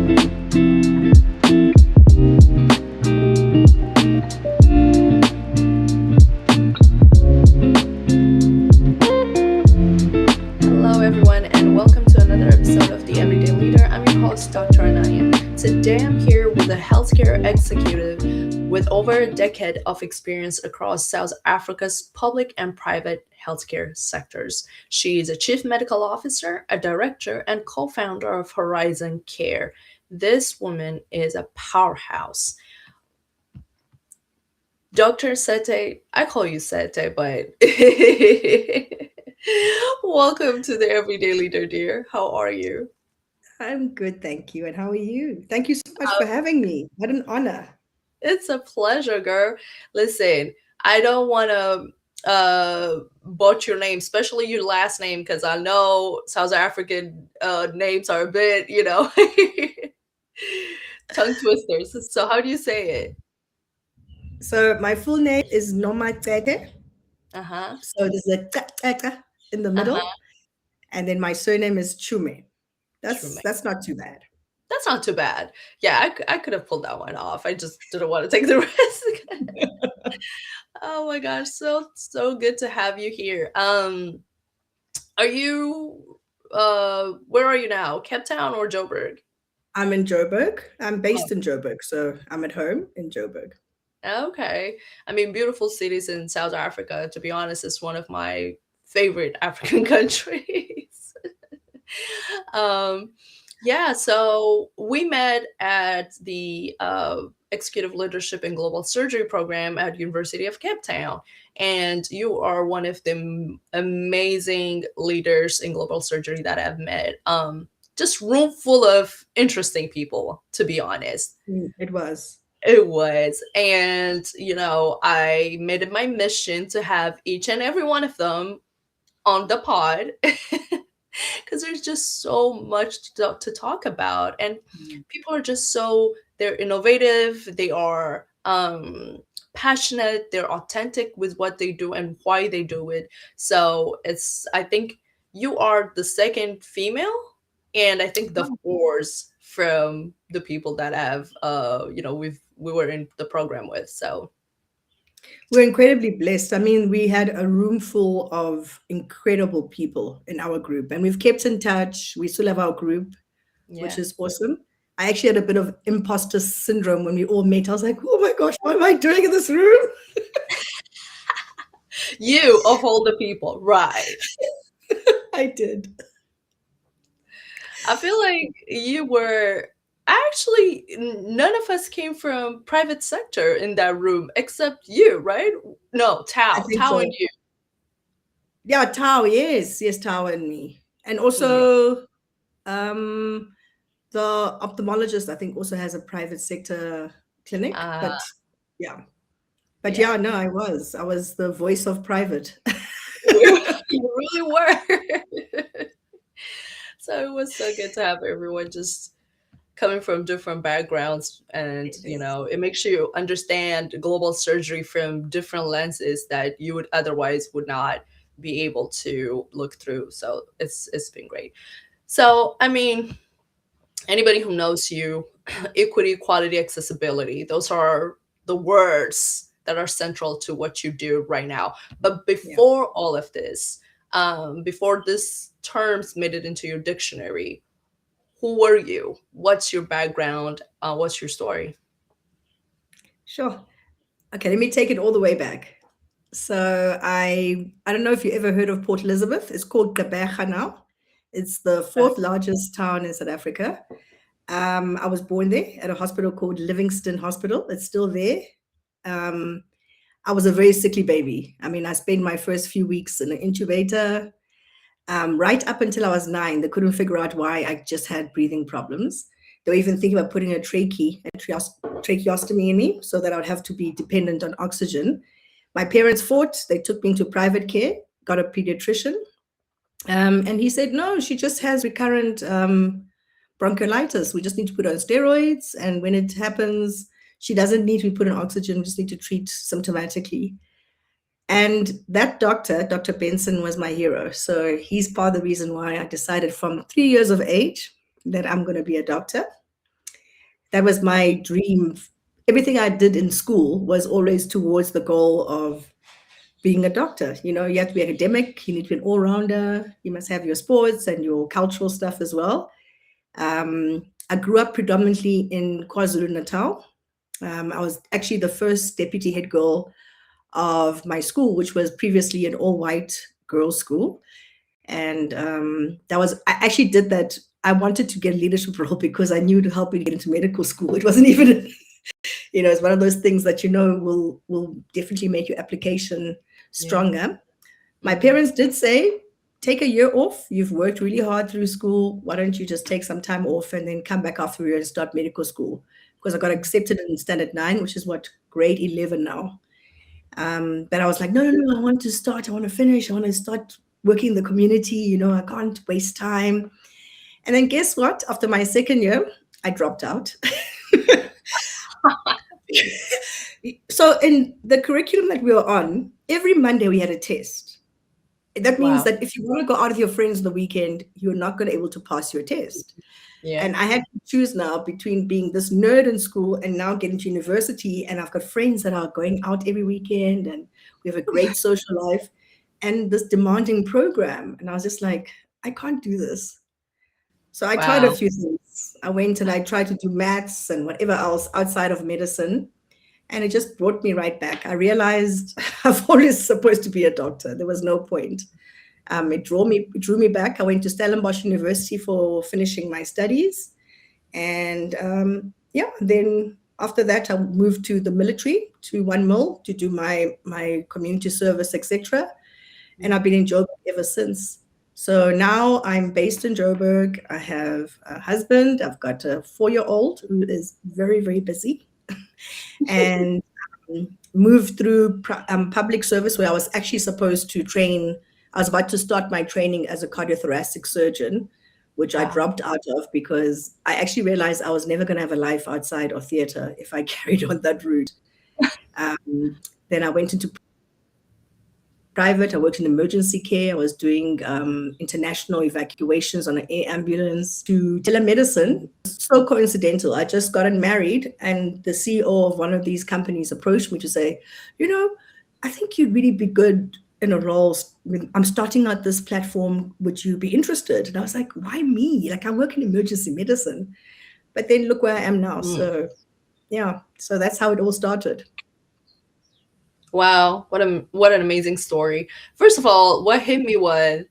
Hello, everyone, and welcome to another episode of The Everyday Leader. I'm your host, Dr. Nomacete. Today, I'm here with a healthcare executive with over a decade of experience across South Africa's public and private healthcare sectors. She is a chief medical officer, a director, and co-founder of Horizon Care. This woman is a powerhouse. Dr. Sete, I call you Sete, but welcome to the Everyday Leader, dear. How are you? I'm good, thank you. And how are you? Thank you so much for having me. What an honor. It's a pleasure, girl. Listen, I don't want to butcher your name, especially your last name, because I know South African names are a bit, tongue twisters. So how do you say it? So my full name is Nomacete. Uh-huh. So there's a ka in the middle. And then my surname is Tshume. Tshume. That's not too bad. That's not too bad. Yeah, I could have pulled that one off. I just didn't want to take the risk. Oh my gosh, so good to have you here. Are you where are you now? Cape Town or Joburg? I'm in Joburg. I'm based in Joburg, so I'm at home in Joburg. Okay. I mean, beautiful cities in South Africa, to be honest, is one of my favorite African countries. Yeah, so we met at the Executive Leadership in Global Surgery program at University of Cape Town, and you are one of the amazing leaders in global surgery that I've met. Just room full of interesting people, to be honest. It was. It was. And, I made it my mission to have each and every one of them on the pod because there's just so much to talk about. And people are just they're innovative, they are passionate, they're authentic with what they do and why they do it. So I think you are the second female, and I think the fourth from the people that have, we were in the program with. So we're incredibly blessed. I mean, we had a room full of incredible people in our group, and we've kept in touch. We still have our group, which is awesome. I actually had a bit of imposter syndrome when we all met. I was like, oh my gosh, what am I doing in this room? You, of all the people, right. I did. I feel like you were actually, none of us came from private sector in that room except you, right? No, Tao so. And you. Yeah, Tao, yes, Tao and me. And also the ophthalmologist, I think, also has a private sector clinic. But yeah. But yeah, no, I was the voice of private. You really were. So it was so good to have everyone just coming from different backgrounds, and it makes you understand global surgery from different lenses that you would otherwise would not be able to look through. So it's been great. So I mean, anybody who knows you, equity, quality, accessibility, those are the words that are central to what you do right now. But before all of this, before these terms made it into your dictionary, who were you? What's your background? What's your story? Sure. Okay, let me take it all the way back. So I don't know if you ever heard of Port Elizabeth. It's called Gqeberha now. It's the fourth largest town in South Africa. I was born there at a hospital called Livingston Hospital. It's still there. I was a very sickly baby. I mean, I spent my first few weeks in an incubator. Right up until I was 9, they couldn't figure out why I just had breathing problems. They were even thinking about putting a tracheostomy in me so that I would have to be dependent on oxygen. My parents fought. They took me into private care, got a pediatrician. And he said, no, she just has recurrent bronchiolitis. We just need to put her on steroids. And when it happens, she doesn't need to be put on oxygen. We just need to treat symptomatically. And that doctor, Dr. Benson, was my hero. So he's part of the reason why I decided from 3 years of age that I'm going to be a doctor. That was my dream. Everything I did in school was always towards the goal of being a doctor. You know, you have to be academic, you need to be an all rounder, you must have your sports and your cultural stuff as well. I grew up predominantly in KwaZulu Natal. I was actually the first deputy head girl of my school, which was previously an all white girls' school. And that was, I actually did that. I wanted to get a leadership role because I knew to help me get into medical school. It wasn't even, it's one of those things that will definitely make your application Yeah. stronger. My Hmm. parents did say, take a year off. You've worked really hard through school. Why don't you just take some time off and then come back after a year and start medical school? Because I got accepted in standard 9, which is what, grade 11 now. But I was like, no, no, no, I want to start. I want to finish. I want to start working in the community. I can't waste time. And then guess what? After my second year, I dropped out. So in the curriculum that we were on, every Monday we had a test. That means Wow. that if you want to go out with your friends on the weekend, you're not going to be able to pass your test. Yeah. And I had to choose now between being this nerd in school and now getting to university. And I've got friends that are going out every weekend and we have a great social life and this demanding program. And I was just like, I can't do this. So I tried a Wow. few things. I went and I tried to do maths and whatever else outside of medicine. And it just brought me right back. I realized I've always supposed to be a doctor. There was no point. It drew me back. I went to Stellenbosch University for finishing my studies, and yeah, then after that, I moved to the military to 1 mil to do my community service, etc. And I've been in Joburg ever since. So now I'm based in Joburg. I have a husband. I've got a 4-year-old who is very, very busy, and moved through public service where I was actually supposed to train. I was about to start my training as a cardiothoracic surgeon, which I Wow. dropped out of because I actually realized I was never going to have a life outside of theater if I carried on that route. Then I went into private. I worked in emergency care. I was doing international evacuations on an air ambulance to telemedicine. So coincidental. I just gotten married, and the CEO of one of these companies approached me to say, you know, I think you'd really be good in a role. I'm starting out this platform. Would you be interested? And I was like, why me? Like, I work in emergency medicine. But then look where I am now. Mm. So, yeah, so that's how it all started. Wow. What an amazing story. First of all, what hit me was,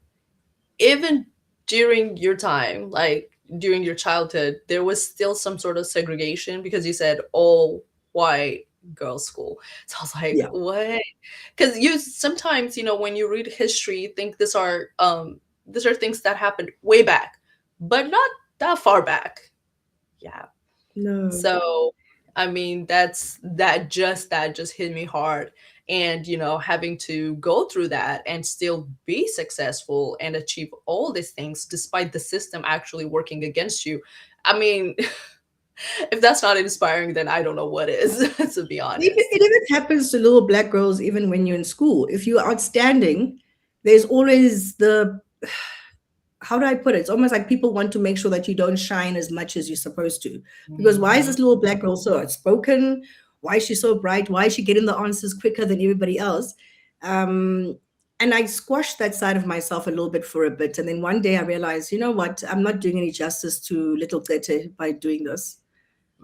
even during your time, like during your childhood, there was still some sort of segregation because you said all white girls school. So I was like, Yeah. what? Because you sometimes, when you read history, you think these are things that happened way back, but not that far back. Yeah. No. So, I mean, that just hit me hard. And, having to go through that and still be successful and achieve all these things despite the system actually working against you. I mean, if that's not inspiring, then I don't know what is, to be honest. It even happens to little black girls even when you're in school. If you're outstanding, there's always the, how do I put it? It's almost like people want to make sure that you don't shine as much as you're supposed to. Because why is Mhm. this little black girl so outspoken? Why is she so bright? Why is she getting the answers quicker than everybody else? Um, and I squashed that side of myself a little bit for a bit. And then one day I realized, you know what? I'm not doing any justice to little Tete by doing this.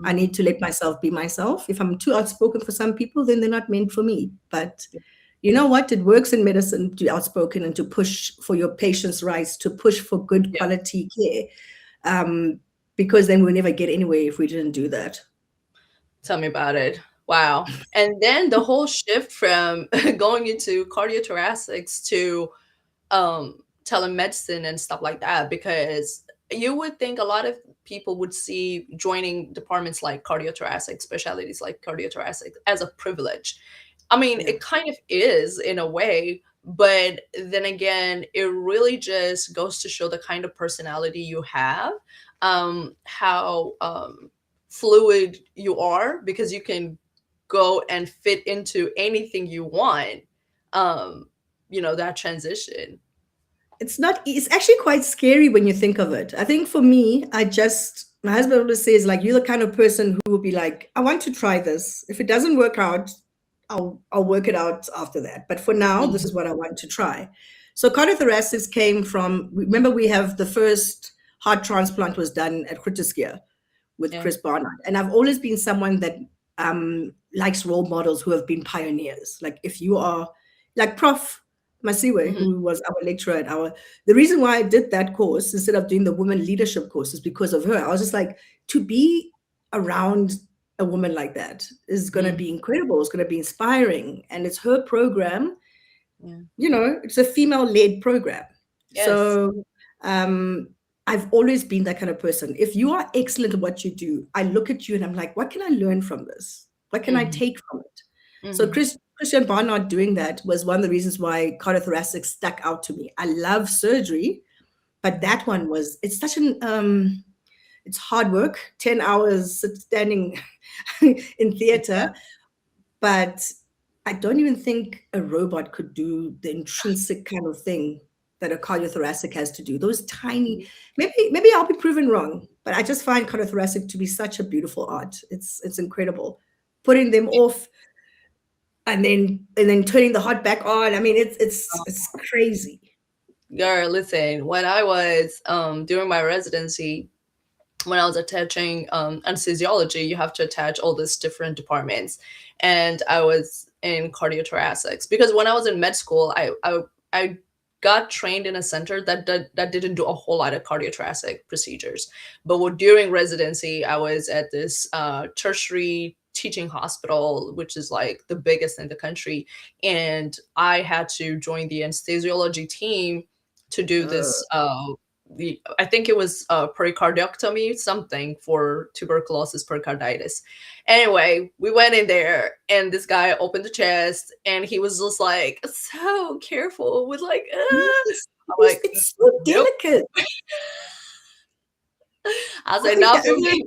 I Mm. need to let myself be myself. If I'm too outspoken for some people, then they're not meant for me. But you know what? It works in medicine to be outspoken and to push for your patients' rights, to push for good Yeah. quality care, um, because then we'll never get anywhere if we didn't do that. Tell me about it. Wow. And then the whole shift from going into cardiothoracics to telemedicine and stuff like that, because you would think a lot of people would see joining departments like cardiothoracic, specialties like cardiothoracic, as a privilege. I mean, Yeah. it kind of is in a way, but then again, it really just goes to show the kind of personality you have, how fluid you are, because you can go and fit into anything you want. Um, that transition. It's not, it's actually quite scary when you think of it. I think for me, my husband always says, like, you're the kind of person who will be like, I want to try this. If it doesn't work out, I'll work it out after that. But for now, this Mhm. is what I want to try. So cardiothoracics came from, remember, we have the first heart transplant was done at Critiskia with Yeah. Chris Barnard. And I've always been someone that likes role models who have been pioneers. Like if you are like Prof. Masiwe, Mhm. who was our lecturer at our, the reason why I did that course instead of doing the women leadership course is because of her. I was just like, to be around a woman like that is going to Mhm. be incredible. It's going to be inspiring. And it's her program, Yeah. it's a female-led program. Yes. So um, I've always been that kind of person. If you are excellent at what you do, I look at you and I'm like, what can I learn from this? What can I Mhm. take from it? So Mhm. Christian Barnard doing that was one of the reasons why cardiothoracic stuck out to me. I love surgery, but Mhm. that one was, it's such an it's hard work, 10 hours standing in theater, Exactly. but I don't even think a robot could do the intrinsic kind of thing that a cardiothoracic has to do. Those tiny, maybe I'll be proven wrong, but I just find cardiothoracic to be such a beautiful art. It's incredible. Putting them off and then turning the heart back on. I mean, it's crazy. Girl, listen, when I was during my residency, when I was attaching anesthesiology, you have to attach all these different departments, and I was in cardiothoracics because when I was in med school, I got trained in a center that didn't do a whole lot of cardiothoracic procedures, but during residency, I was at this tertiary teaching hospital, which is like the biggest in the country, and I had to join the anesthesiology team to do Uh, this I think it was pericardiectomy, something for tuberculosis pericarditis. Anyway, we went in there and this guy opened the chest and he was just like so careful with like, yes, I'm because like, it's so nope. delicate. I I said, think not for me.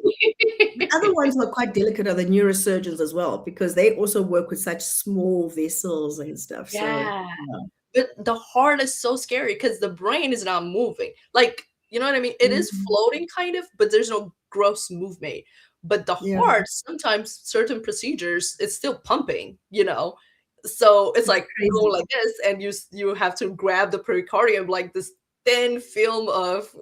the other ones are quite delicate are the neurosurgeons as well, because they also work with such small vessels and stuff. So Yeah. yeah. But the heart is so scary because the brain is not moving. Like, you know what I mean? It is Mhm. floating kind of, but there's no gross movement. But the Yeah, heart, sometimes certain procedures, it's still pumping, you know? So it's it's like going crazy. like this, and you have to grab the pericardium like this thin film of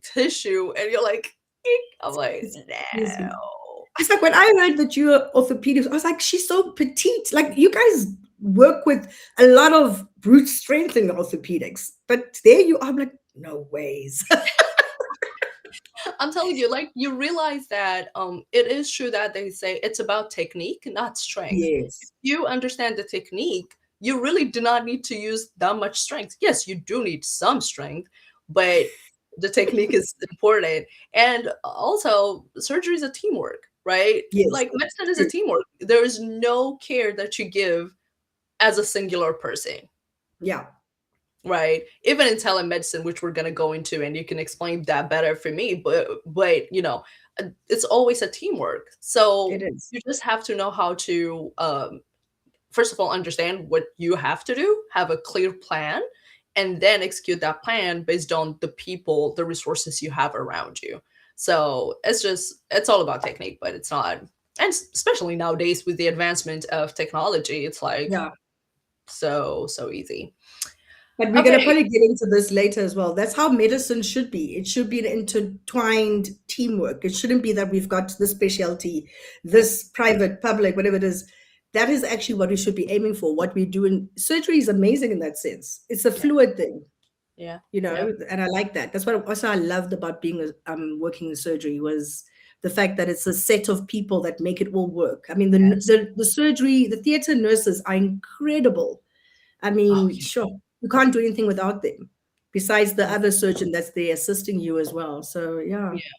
tissue, and you're like, "Eek." I'm like, It's crazy. no. It's like when I heard that you're orthopedics, I was like, she's so petite. Like you guys work with a lot of brute strength in orthopedics, but there you are. I'm like, no ways. I'm telling you, like you realize that it is true that they say it's about technique, not strength. If Yes. you understand the technique, you really do not need to use that much strength. Yes, you do need some strength, but the technique is important. And also, surgery is a teamwork, right? Yes. Like medicine is a True. teamwork. There is no care that you give as a singular person, Yeah, right? Even in telemedicine, which we're going to go into, and you can explain that better for me, but you know, it's always a teamwork. So it is. you just have to know how to first of all understand what you have to do, have a clear plan, and then execute that plan based on the people, the resources you have around you. So it's all about technique, but it's not, and especially nowadays with the advancement of technology, it's like Yeah. so easy. But we're going to Okay. probably get into this later as well. That's how medicine should be. It should be an intertwined teamwork. It shouldn't be that we've got this specialty, this private, public, whatever it is. That is actually what we should be aiming for. What we do in surgery is amazing in that sense. It's a Yeah. fluid thing, Yeah. you Yeah. know, and I like that. That's what also I loved about being working in surgery was the fact that it's a set of people that make it all work. I mean, Yes. the surgery, the theater nurses are incredible. I Oh, mean, sure, you can't do anything without them, besides the yeah. other surgeon that's there assisting you as well. So yeah, Yeah.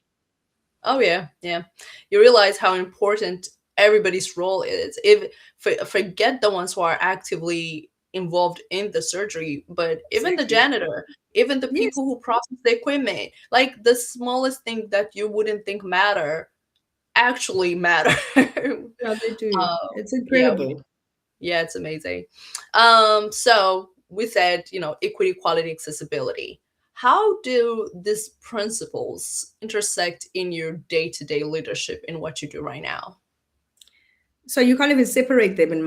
Oh, yeah. Yeah. You realize how important everybody's role is. If forget the ones who are actively involved in the surgery, but even the exactly. janitor, even the Yes, people who process the equipment, like the smallest thing that you wouldn't think matter actually matter. yeah, they do. It's Yeah, incredible. yeah, it's amazing. So we said, equity, quality, accessibility. How do these principles intersect in your day-to-day leadership in what you do right now? So you can't even separate them in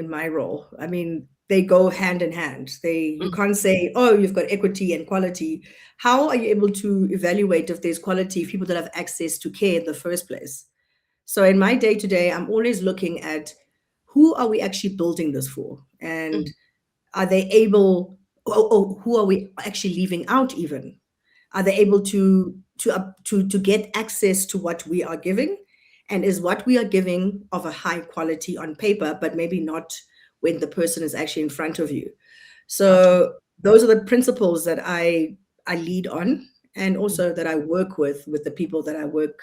my role. I mean, they go hand in hand. They You Mm, can't say, oh, you've got equity and quality. How are you able to evaluate if there's quality if people don't have access to care in the first place? So in my day to day, I'm always looking at who are we actually building this for, and mm, are they able? Who are we actually leaving out even? Are they able to get access to what we are giving? And is what we are giving of a high quality on paper, but maybe not when the person is actually in front of you? gotcha. So those are the principles that I lead on, and Mm, also that I work with the people that I work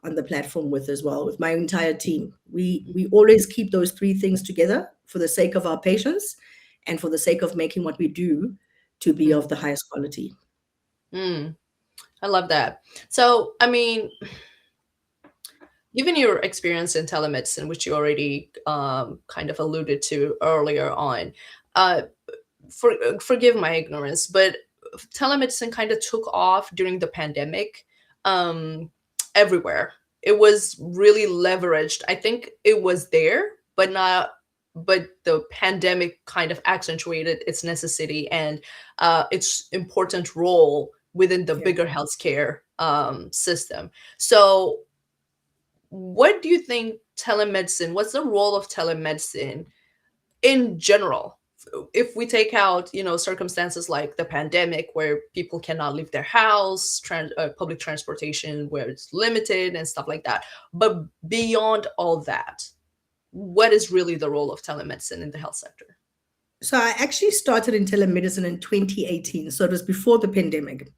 on the platform with as well, with my entire team. We always keep those three things together for the sake of our patients and for the sake of making what we do to be mm, of the highest quality. mm. I love that. So, I mean, given your experience in telemedicine, which you already kind of alluded to earlier on, uh, forgive my ignorance, but telemedicine kind of took off during the pandemic, um, everywhere. It was really leveraged. I think it was there, but not. But the pandemic kind of accentuated its necessity and its important role within the Yeah. bigger healthcare system. So, what do you think telemedicine? What's the role of telemedicine in general, if we take out circumstances like the pandemic where people cannot leave their house, public transportation where it's limited and stuff like that, but beyond all that, what is really the role of telemedicine in the health sector? So I actually started in telemedicine in 2018. So it was before the pandemic.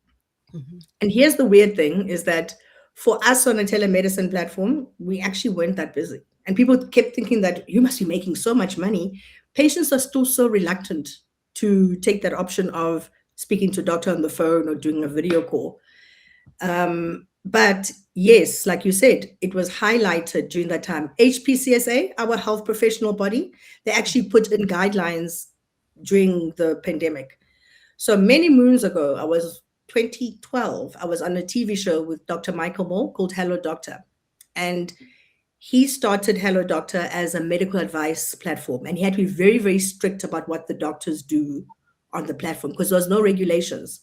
Hmm. And here's the weird thing is that for us on a telemedicine platform, we actually weren't that busy. And people kept thinking that you must be making so much money. Patients are still so reluctant to take that option of speaking to a doctor on the phone or doing a video call. But yes, like you said, it was highlighted during that time. HPCSA, our health professional body, they actually put in guidelines during the pandemic. So many moons ago, I was 2012, I was on a TV show with Dr. Michael Moore called Hello Doctor. And he started Hello Doctor as a medical advice platform. And he had to be very, very strict about what the doctors do on the platform because there was no regulations.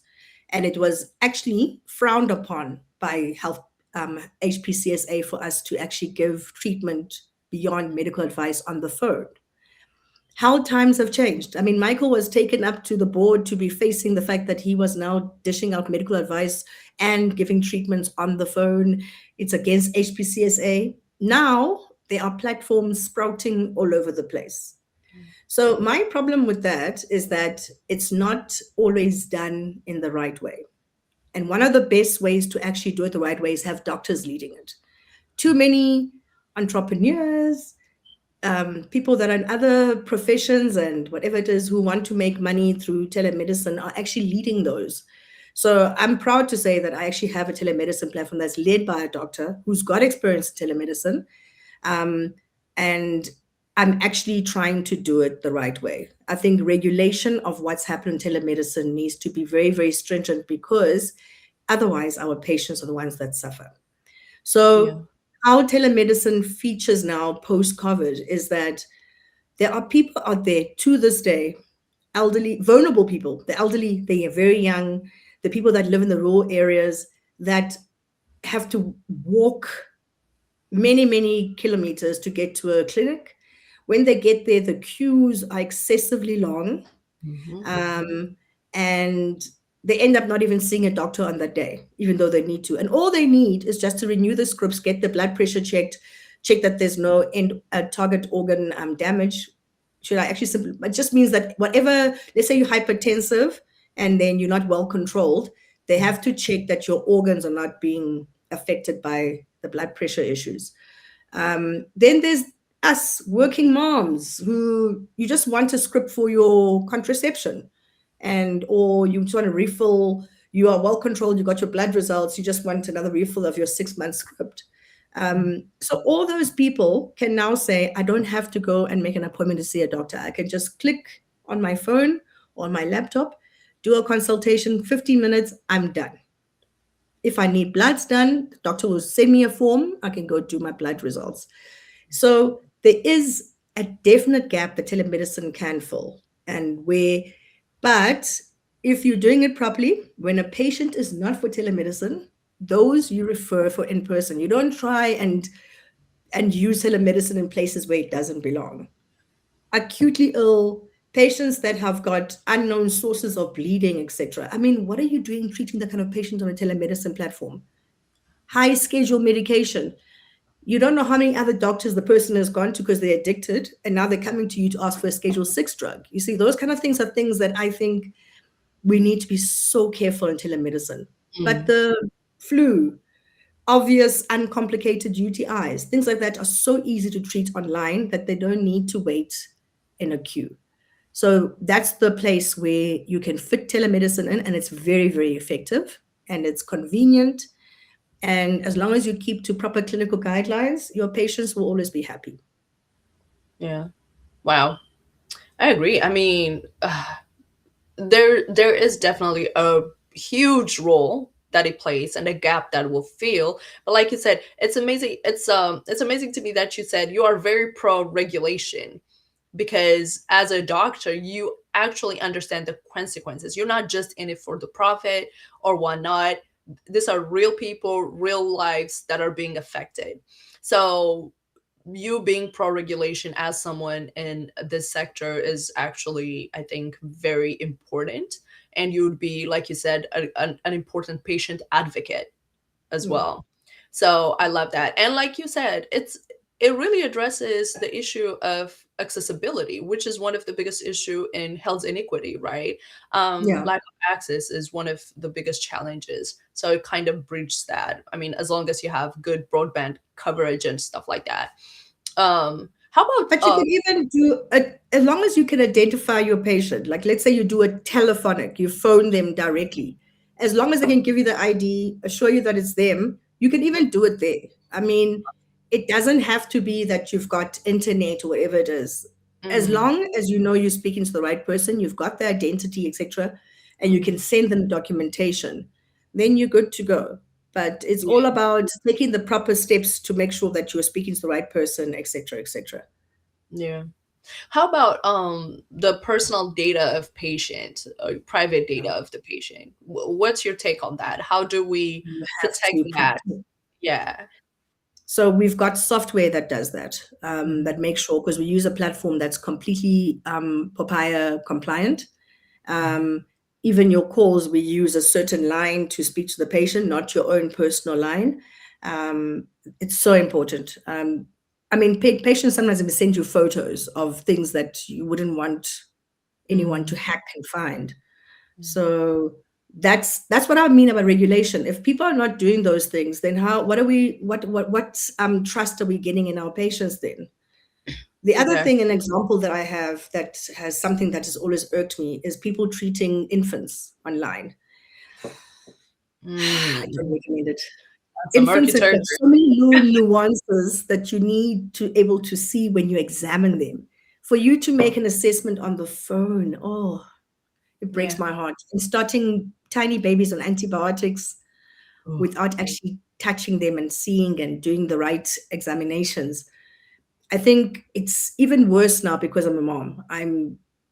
And it was actually frowned upon by health HPCSA for us to actually give treatment beyond medical advice on the phone. How times have changed. I mean, Michael was taken up to the board to be facing the fact that he was now dishing out medical advice and giving treatments on the phone. It's against HPCSA. Now there are platforms sprouting all over the place. So my problem with that is that it's not always done in the right way. And one of the best ways to actually do it the right way is have doctors leading it. Too many entrepreneurs, people that are in other professions and whatever it is who want to make money through telemedicine are actually leading those. So I'm proud to say that I actually have a telemedicine platform that's led by a doctor who's got experience in telemedicine. Um, and I'm actually trying to do it the right way. I think regulation of what's happened in telemedicine needs to be very, very stringent because otherwise our patients are the ones that suffer. Yeah. So how telemedicine features now post COVID is that there are people out there to this day, elderly, vulnerable people, the elderly, they are very young, the people that live in the rural areas that have to walk many, many kilometers to get to a clinic. When they get there, the queues are excessively long. Hmm. Um, and they end up not even seeing a doctor on that day, even though they need to. And all they need is just to renew the scripts, get the blood pressure checked, check that there's no target organ damage. Should I actually simply, it just means that whatever, let's say you're hypertensive and then you're not well controlled, they have to check that your organs are not being affected by the blood pressure issues. Then there's us working moms who you just want a script for your contraception, and or you just want to refill. You are well controlled. You got your blood results. You just want another refill of your 6 month script. So all those people can now say, I don't have to go and make an appointment to see a doctor. I can just click on my phone on my laptop, do a consultation, 15 minutes, I'm done. If I need bloods done, the doctor will send me a form. I can go do my blood results. So there is a definite gap that telemedicine can fill. And where, but if you're doing it properly, when a patient is not for telemedicine, those you refer for in person. You don't try and use telemedicine in places where it doesn't belong. Acutely ill patients that have got unknown sources of bleeding, etc. I mean, what are you doing treating that kind of patient on a telemedicine platform? High schedule medication. You don't know how many other doctors the person has gone to because they're addicted, and now they're coming to you to ask for a Schedule 6 drug. You see, those kind of things are things that I think we need to be so careful in telemedicine. But Mm, the flu, obvious, uncomplicated UTIs, things like that are so easy to treat online that they don't need to wait in a queue. So that's the place where you can fit telemedicine in, and it's very, very effective and it's convenient. And as long as you keep to proper clinical guidelines, your patients will always be happy. yeah. Wow. I agree. I mean, there is definitely a huge role that it plays and a gap that will fill. But like you said, it's amazing. It's amazing to me that you said you are very pro regulation, because as a doctor you actually understand the consequences. You're not just in it for the profit or whatnot. These are real people, real lives that are being affected. So you being pro regulation as someone in this sector is actually, I think, very important. And you would be, like you said, an important patient advocate as Yeah. well. So I love that. And like you said, it really addresses the issue of accessibility, which is one of the biggest issue in health inequity, right? Yeah. Lack of access is one of the biggest challenges. So it kind of bridges that. I mean, as long as you have good broadband coverage and stuff like that. How about But you can even do it as long as you can identify your patient. Like, let's say you do a telephonic, you phone them directly. As long as they can give you the ID, assure you that it's them, you can even do it there. I mean, it doesn't have to be that you've got internet or whatever it is. As mhm, long as you know you're speaking to the right person, you've got the identity, etc., and you can send them documentation, then you're good to go. But it's all yeah, about taking the proper steps to make sure that you're speaking to the right person, etc., etc. yeah. How about the personal data of patient, private data of the patient? What's your take on that? How do we You have protect to that? protect. Yeah. So we've got software that does that, Mhm. that makes sure because we use a platform that's completely POPIA compliant. Mhm. Um, Even your calls, we use a certain line to speak to the patient, not your own personal line. Um, it's so important. I mean, patients sometimes will send you photos of things that you wouldn't want anyone to Mhm. hack and find. So that's what I mean about regulation. If people are not doing those things, then how what are we what trust are we getting in our patients then? The other Exactly. thing, an example that I have that has something that has always irked me is people treating infants online. I don't Mm. recommend it. That's a murky Infants have got territory. so many little nuances that you need to able to see when you examine them. For you to make an assessment on the phone, oh, it breaks Yeah. my heart. And starting tiny babies on antibiotics Ooh. without actually touching them and seeing and doing the right examinations. I think it's even worse now because I'm a mom.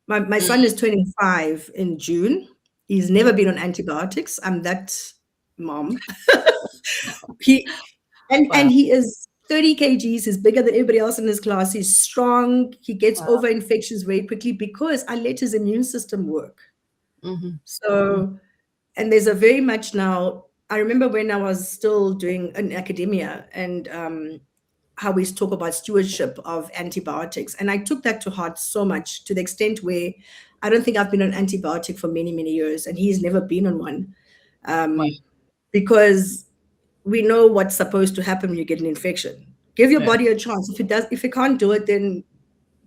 My Mm. son is turning 5 in June. He's never been on antibiotics. I'm that mom. He and Wow. he is 30 kgs. He's bigger than everybody else in his class. He's strong. He gets Wow. over infections very quickly because I let his immune system work. Mhm. Mm. So, and there's a very much now. I remember when I was still doing in academia and how we talk about stewardship of antibiotics, and I took that to heart so much to the extent where I don't think I've been on antibiotic for many many years, and he's never been on one Wow. um, because we know what's supposed to happen when you get an infection. Give your Yeah. body a chance. If it can't do it, then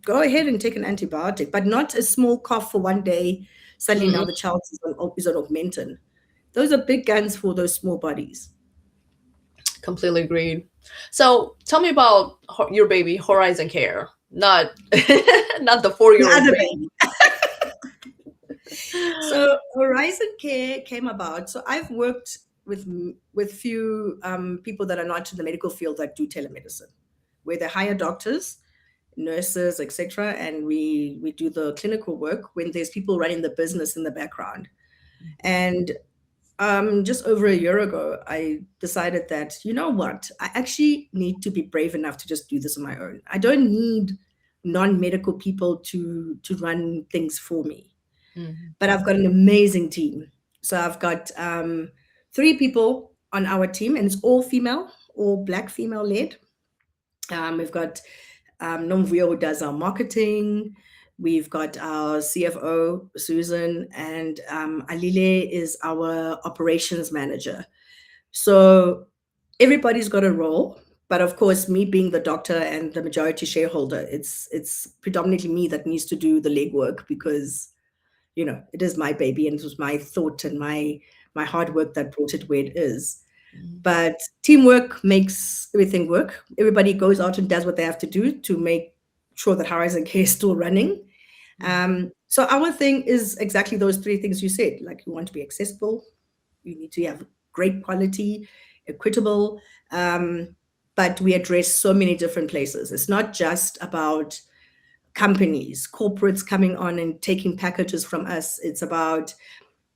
go ahead and take an antibiotic, but not a small cough for one day. Suddenly now Mm-mm. the child is on augmentin. Those are big guns for those small bodies. Completely agreed. So tell me about your baby, Horizon Care. Not not the The 4-year-old other baby. baby. So Horizon Care came about. So I've worked with few people that are not in the medical field that do telemedicine, where they hire doctors, nurses, etc., and we do the clinical work when there's people running the business in the background. And just over a year ago, I decided that, you know what, I actually need to be brave enough to just do this on my own. I don't need non-medical people to run things for me, Mhm. but I've got an amazing team. So I've got three people on our team, and it's all female, all black female led. We've got Nomvio, who does our marketing. We've got our CFO, Susan, and Alile is our operations manager. So everybody's got a role, but of course, me being the doctor and the majority shareholder, it's predominantly me that needs to do the legwork because it is my baby and it was my thought and my hard work that brought it where it is. Mhm. But teamwork makes everything work. Everybody goes out and does what they have to do to make sure that Horizon K is still running. Mhm. So our thing is exactly those three things you said. Like, you want to be accessible, you need to have great quality, equitable, um, but we address so many different places. It's not just about companies, corporates coming on and taking packages from us. It's about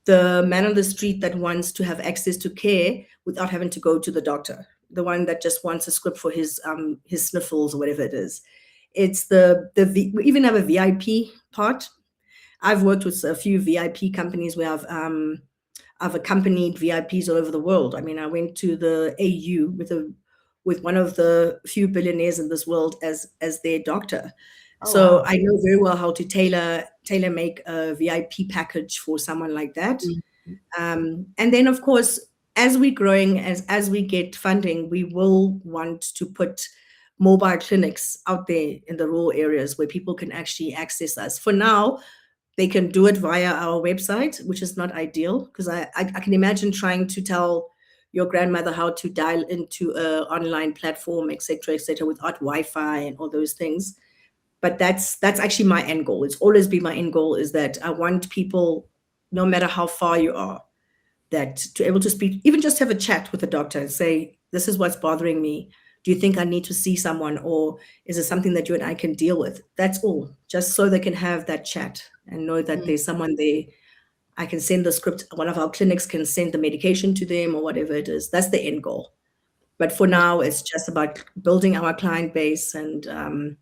the man on the street that wants to have access to care without having to go to the doctor, the one that just wants a script for his sniffles or whatever it is. It's we even have a VIP part. I've worked with a few VIP companies where I've accompanied VIPs all over the world. I mean, I went to the AU with one of the few billionaires in this world as their doctor. Oh So wow. I know very well how to tailor make a VIP package for someone like that. Mhm. And then, of course, as we're growing, as we get funding, we will want to put mobile clinics out there in the rural areas where people can actually access us. For now, they can do it via our website, which is not ideal because I can imagine trying to tell your grandmother how to dial into a online platform, et cetera, without Wi-Fi and all those things. But that's actually my end goal. It's always been my end goal, is that I want people, no matter how far you are, that to able to speak, even just have a chat with the doctor and say, this is what's bothering me. Do you think I need to see someone, or is it something that you and I can deal with? That's all, just so they can have that chat and know that Mhm. there's someone there. I can send the script, one of our clinics can send the medication to them or whatever it is. That's the end goal. But for Yeah. now, it's just about building our client base and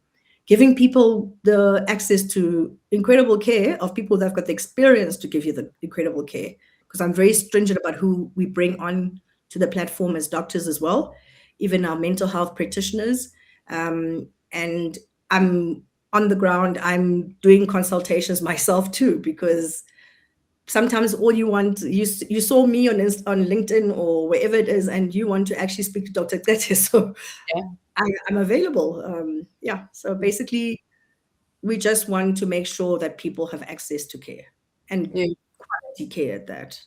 giving people the access to incredible care of people that have got the experience to give you the incredible care. Because I'm very stringent about who we bring on to the platform as doctors as well, even our mental health practitioners. And I'm on the ground, I'm doing consultations myself too, because sometimes all you want, you saw me on LinkedIn or wherever it is, and you want to actually speak to Dr. Tete. So Yeah. I'm available. Yeah. So basically, we just want to make sure that people have access to care and Yeah. quality care at that.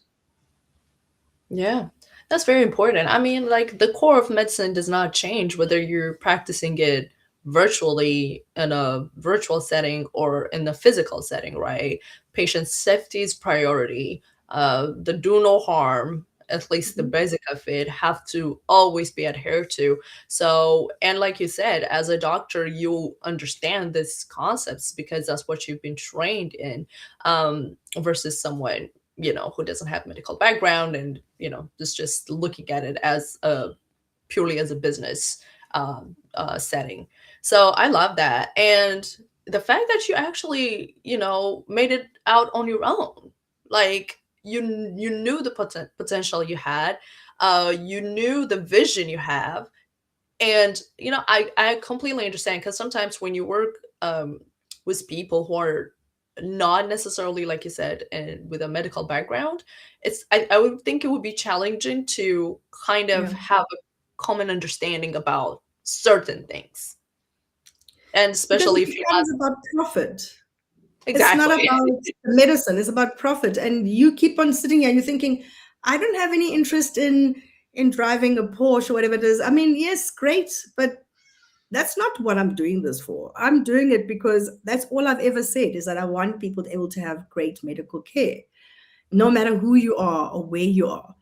Yeah, that's very important. I mean, like the core of medicine does not change whether you're practicing it virtually in a virtual setting or in the physical setting, right? Patient safety is priority. The do no harm, at least the Mhm. basic of it, have to always be adhered to. So, and like you said, as a doctor, you understand these concepts because that's what you've been trained in, versus someone who doesn't have medical background and just looking at it as a purely as a business setting. So I love that, and the fact that you actually made it out on your own, like you knew the potential you had, you knew the vision you have, and I completely understand because sometimes when you work with people who are not necessarily like you said and with a medical background, I would think it would be challenging to kind of Yeah. have a common understanding about certain things, and Because it especially if you're not becomes about profit. It's not exactly. about medicine, it's about profit. And you keep on sitting here, you're thinking, I don't have any interest in driving a Porsche or whatever it is. I mean, yes, great, but That's not what I'm doing this for. I'm doing it because that's all I've ever said is that I want people to be able to have great medical care, no Mhm. matter who you are or where you are.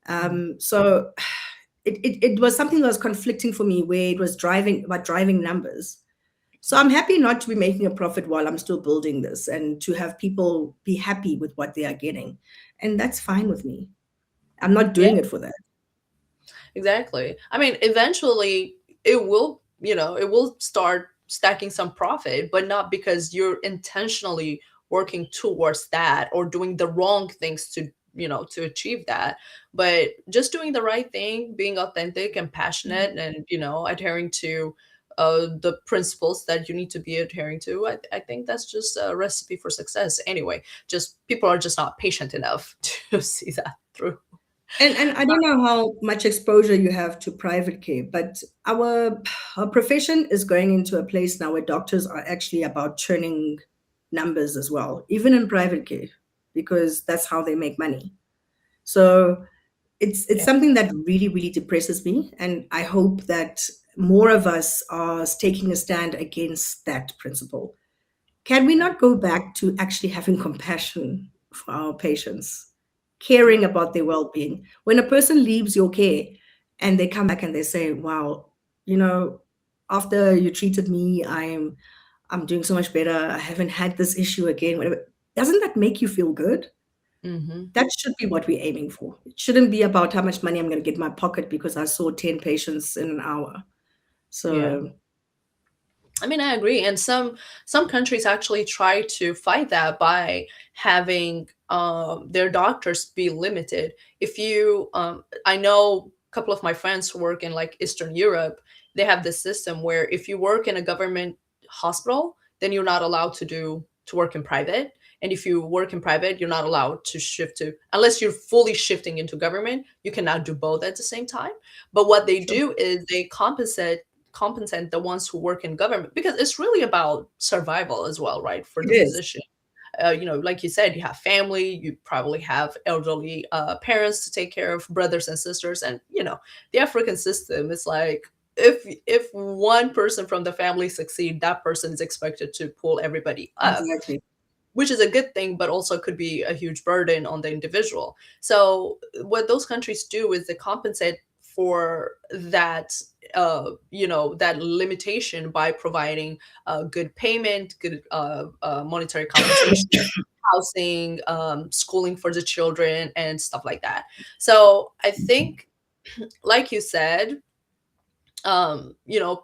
Mhm. So it was something that was conflicting for me where it was driving numbers. So I'm happy not to be making a profit while I'm still building this and to have people be happy with what they are getting. And that's fine with me. I'm not Yeah. doing it for that. Exactly. I mean, eventually it will, it will start stacking some profit, but not because you're intentionally working towards that or doing the wrong things to achieve that, but just doing the right thing, being authentic and passionate and, adhering to the principles that you need to be adhering to. I think that's just a recipe for success anyway. Just people are just not patient enough to see that through. And I don't know how much exposure you have to private care, but our profession is going into a place now where doctors are actually about churning numbers as well, even in private care, because that's how they make money. So it's Yeah. something that really, really depresses me. And I hope that more of us are taking a stand against that principle. Can we Yeah. not go back to actually having compassion for our patients, caring Yeah. about their well being? When a person leaves your care and they come back and they say, wow, you know, after you treated me, I'm doing so much better. I haven't had this issue again. Whatever. Doesn't that make you feel good? Hmm. That should be what we're aiming for. It shouldn't be about how much money I'm going to get in my pocket because I saw 10 patients in an hour. Yeah. So, I mean, I agree. And some countries actually try to fight that by having their doctors be limited. If you, I know a couple of my friends who work in like Eastern Europe, they have this system where if you work in a government hospital, then you're not allowed to work in private. And if you work in private, you're not allowed to shift to, unless you're fully shifting into government, you cannot do both at the same time. But what they sure, do is they compensate the ones who work in government because it's really about survival as well, right? For it the is. physician, like you said, you have family, you probably have elderly parents to take care of, brothers and sisters, and the African system is like if one person from the family succeed, that person is expected to pull everybody up, Exactly. which is a good thing, but also could be a huge burden on the individual. So what those countries do is they compensate for that, that limitation by providing good payment, good monetary compensation, housing, schooling for the children, and stuff like that. So I think, like you said,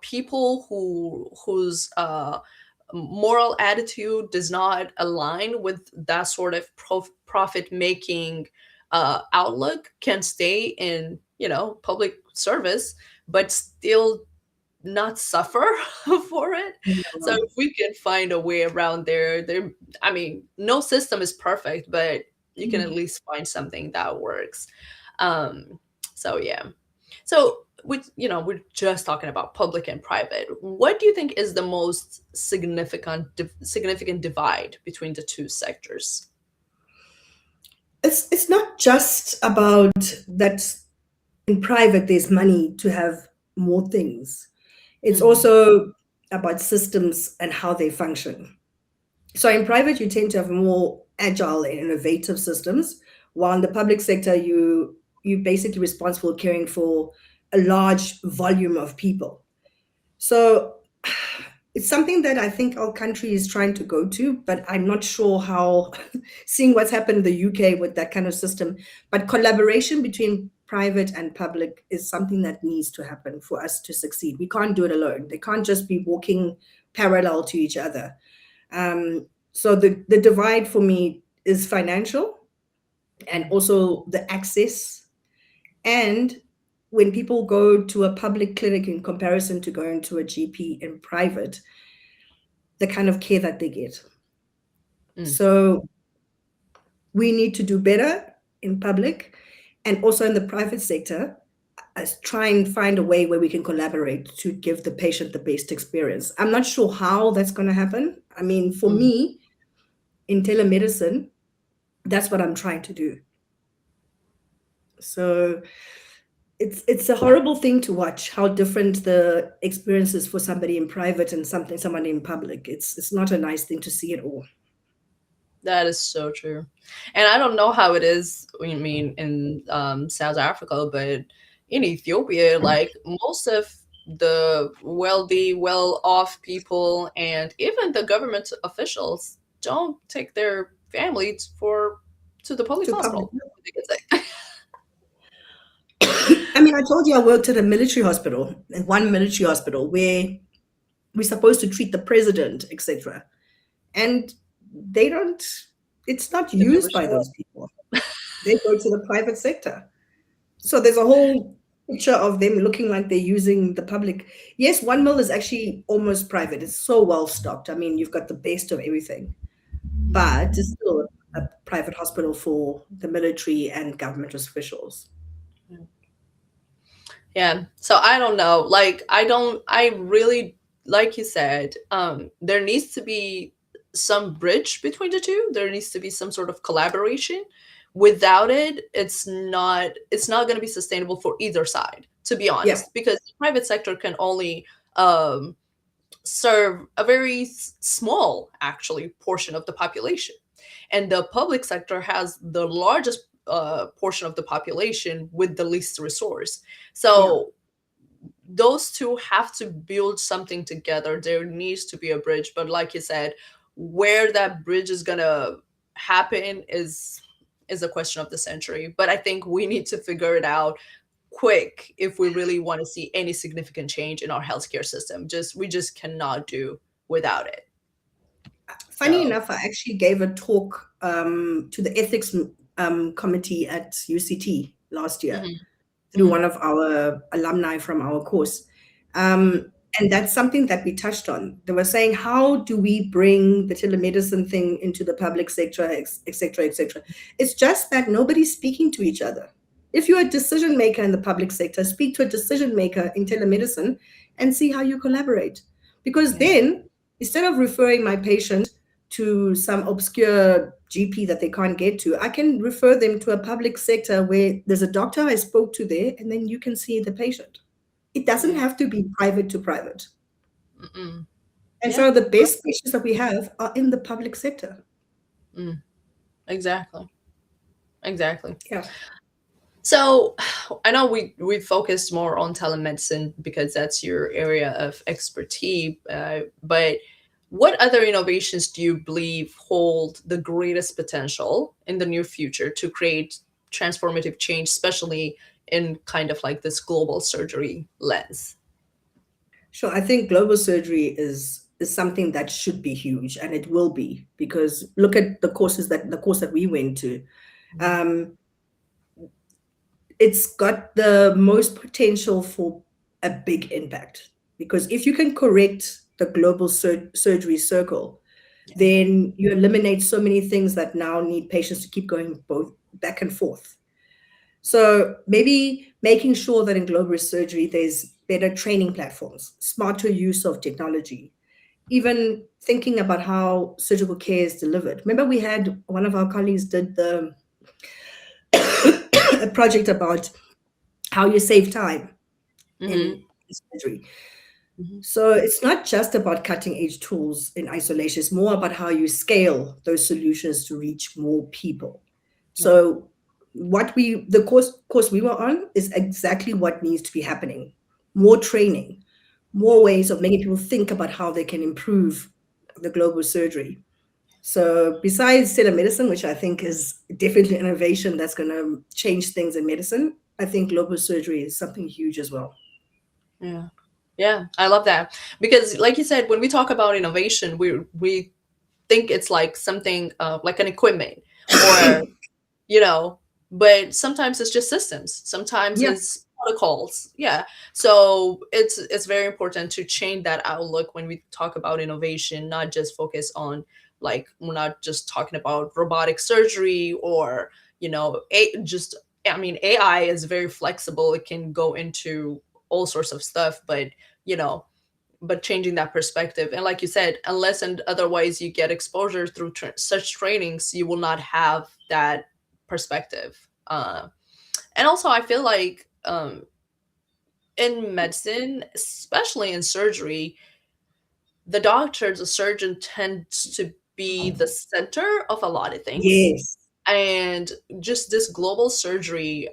people whose moral attitude does not align with that sort of profit making outlook can stay in public service but still not suffer for it. So Yeah, if we can find a way around there, I mean, no system is perfect, but you can at least find something that works. um so yeah. So we're just talking about public and private. What do you think is the most significant divide between the two sectors? it's not just about that in private there's money to have more things. It's Mm, also about systems and how they function. So in private you tend to have more agile and innovative systems, while in the public sector you basically responsible for caring for a large volume of people. So it's something that I think our country is trying to go to, but I'm not sure how, seeing what's happened in the UK with that kind of system. But collaboration between private and public is something that needs to happen for us to succeed. We can't do it alone. They can't just be walking parallel to each other. So the divide for me is financial and mm, also the access. And when people go to a public clinic in comparison to going to a GP in private, the kind of care that they get. mm, So we need to do better in public and also in the private sector as try and find a way where we can collaborate to give the patient the best experience. I'm not sure how that's going to happen. I mean, for mm. me in telemedicine, that's what I'm trying to do. So it's a horrible thing to watch how different the experience is for somebody in private and someone in public. It's not a nice thing to see at all. That is so true. And I don't know how it is, I mean, in South Africa, but in Ethiopia, like most of the wealthy, well off people and even the government officials don't take their families for to the police To public. hospital. I think it's I mean, I told you I worked at a military hospital, in one military hospital where we're supposed to treat the president, etc. And they don't, it's not they never used by show up. those people. They go to the private sector. So there's a whole picture of them looking like they're using the public. Yes, one mill is actually almost private. It's so well stocked. I mean, you've got the best of everything, but it's still a private hospital for the military and government officials. Yeah. So I don't know. Like I really, like you said, there needs to be some bridge between the two. There needs to be some sort of collaboration. Without it, it's not going to be sustainable for either side, to be Yeah, honest, because the private sector can only um serve a very small actually portion of the population, and the public sector has the largest portion of the population with the least resource. yeah. So those two have to build something together. There needs to be a bridge, but like you said, where that bridge is gonna happen is a question of the century. But I think we need to figure it out quick if we really want to see any significant change in our healthcare system. Just we just cannot do without it. Funny So enough, I actually gave a talk to the ethics committee at UCT last year mhm, through mhm, one of our alumni from our course. And that's something that we touched on. They were saying, how do we bring the telemedicine thing into the public sector, et cetera, et cetera? It's just that nobody's speaking to each other. If you're a decision maker in the public sector, speak to a decision maker in telemedicine and see how you collaborate. Because yeah, then, instead of referring my patient to some obscure GP that they can't get to, I can refer them to a public sector where there's a doctor I spoke to there, and then you can see the patient. It doesn't yeah, have to be private to private. mm-mm. And Yeah, some of the best patients that we have are in the public sector. mm, exactly, exactly. Yeah. So I know we focused more on telemedicine because that's your area of expertise, but what other innovations do you believe hold the greatest potential in the near future to create transformative change, especially in kind of like this global surgery lens? Sure. I think global surgery is something that should be huge, and it will be, because look at the course that we went to. Mhm. Um, it's got the most potential for a big impact, because if you can correct the global surgery circle, Yeah, then you eliminate so many things that now need patients to keep going both back and forth. So maybe making sure that in global surgery there's better training platforms, smarter use of technology, even thinking about how surgical care is delivered. Remember, we had one of our colleagues did the a project about how you save time mm-hmm. in surgery. Mm-hmm. So it's not just about cutting edge tools in isolation, it's more about how you scale those solutions to reach more people. Yeah, So the course we were on is exactly what needs to be happening. More training, yeah, more ways of making people think about how they can improve the global surgery. So besides telemedicine, which I think is definitely innovation that's going to change things in medicine, I think global surgery is something huge as well. yeah. Yeah, I love that because, like you said, when we talk about innovation, we think it's like something like an equipment, or you know, but sometimes it's just systems, sometimes Yeah. it's protocols. Yeah. So it's very important to change that outlook when we talk about innovation, not just focus on, like, we're not just talking about robotic surgery or, just, I mean, AI is very flexible, it can go into all sorts of stuff, but you know but changing that perspective, and like you said, unless and otherwise you get exposure through such trainings, you will not have that perspective. And also I feel like in medicine, especially in surgery, the doctor, the surgeon tends to be the center of a lot of things. Yes. And just this global surgery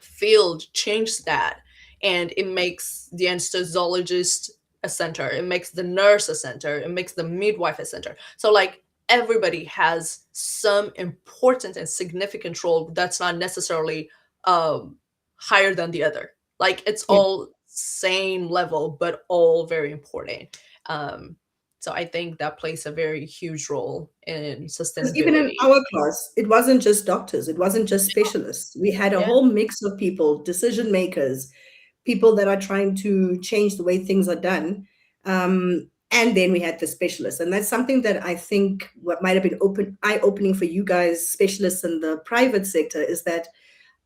field changed that, and it makes the anesthesiologist a center, it makes the nurse a center, it makes the midwife a center. So like everybody has some important and significant role that's not necessarily um higher than the other. Like it's Yeah. all same level but all very important. um so I think that plays a very huge role in Because even in sustainability. our class, it wasn't just doctors, it wasn't just specialists. We had a Yeah, whole mix of people, decision makers, people that are trying to change the way things are done. And then we had the specialists. And that's something that I think what might have been eye-opening for you guys, specialists in the private sector, is that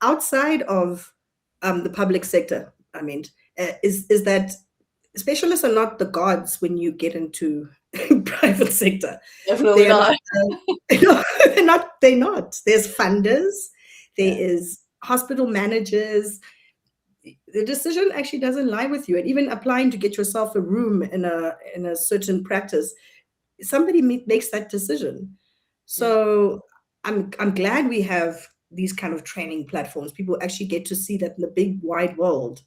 outside of the public sector, I mean, is that specialists are not the gods when you get into private sector. definitely They are not. not. No, they're not. They're not. There's funders. There Yeah, is hospital managers. The decision actually doesn't lie with you. And even applying to get yourself a room in a certain practice, somebody makes that decision. yeah, So I'm glad we have these kind of training platforms. People actually get to see that in the big wide world,